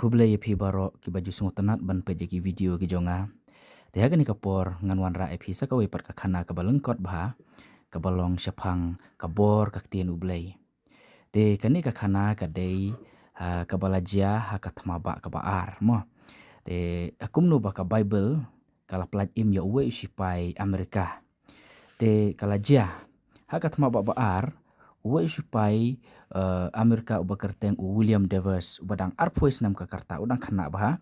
Kublai phi baro ki baju sungu tenat ban pe ki video ki jonga. Te haga ni kapor ngan wan ra phi sa kawe pat ka khana ka balengkot bha ka balong syapang ka bor ka tien ublai. Te kani ka khana ka dei ka balajia ha ka thmaba ka baar mo. Te akumno ba ka Bible kala plaj im ya uwe usipai Amerika. Te kalajia ha ka thmaba baar uwe usipai Amerika uba kerteng William Devers ubadang arpois nam ka karta udang khana bah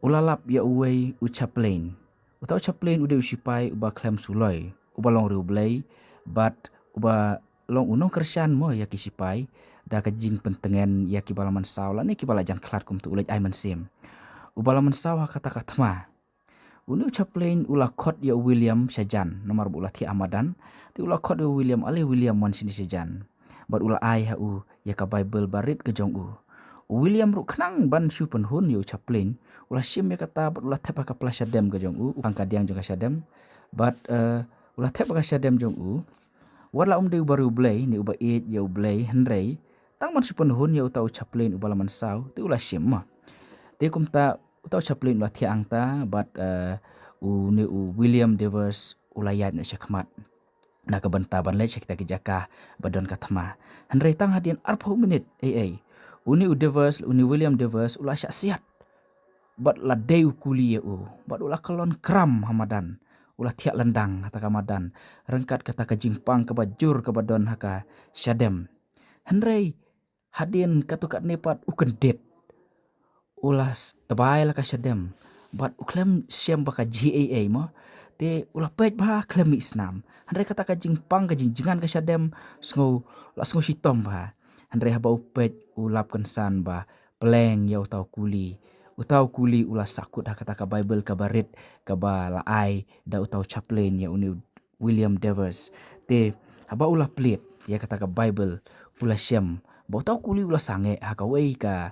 ulalap ya uwe uchaplain utau chaplain ude usipai uba klem suloi uba long riublai but uba long unong kersian mo ya kisipai da ka jing pentengen ya ki balaman saw la ni ki balajan klat kum tu ulaj aiman sim ubalaman saw kata katma uni uchaplain ula khot ya William Shajan nomor bula thi amadan ti ula khot ya William ali William mon sini Shajan bat ula ai ha u ya ka Bible barit ke jong u William ru khnang ban shu pen hun yu chaplain ula sim ya kata bat ula thepa ka plasha dem ke jong u angka diang jong ka shadem bat ula thepa ka shadem jong u wala de baru blay ni uba it ya blay henrei tang man shu pen hun ya utau chaplain ubala man saw ti ula sim ma te kum ta utau chaplain ula thi angta bat William Devers ula yat na syakmat na kebantaban le cek taki jaka badon katma henrei tang hadian arpo minit uni Devers uni William Devers ula syak siat bat la deu kuli bat ula kelon kram hamadan ula tiak lendang kata kamadan rengkat kata ka jingpang ke bajur ke badon haka syadem henrei hadian katukat nepat ukendet ulas tebai la ka syadem bat uklem siam baka GAA mo te ula pej bah klem isnam henrei kata ka jingpang ka jingan ka syadem sngo la sngo sitom bah henrei haba upej ulap kensan bah pleng ya utau kuli ula sakut ha kata ka Bible ka barit ka ba la ai da utau chaplain ya uni William Devers te haba ula plit ya kata ka Bible ula syam ba utau kuli ula sange ha ka wei ka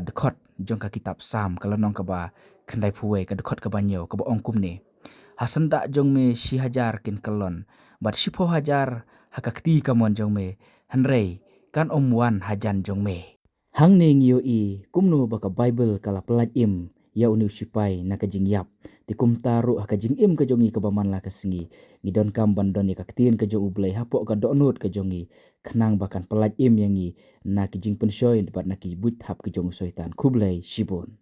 dekot jong ka kitab Sam kalanong ka ba kandai puwe ka dekot ka banyo ka ba ongkum ne hasenda jong me si hajar kin kelon bat sipo hajar hakakti kamon jong me henrei kan wan hajan jong me hang ne ngio i kumno baka Bible kala pelaj im ya uni usipai na ka jing yap ti kum taru ka jing im ka jongi ka baman la ka singi ngidon kam bandon ya kaktin ka jong ublai hapo ka donut ka jongi khnang bakan pelaj im yangi na ki jing pensoi bat na ki but hap ka jong soitan kublai shibon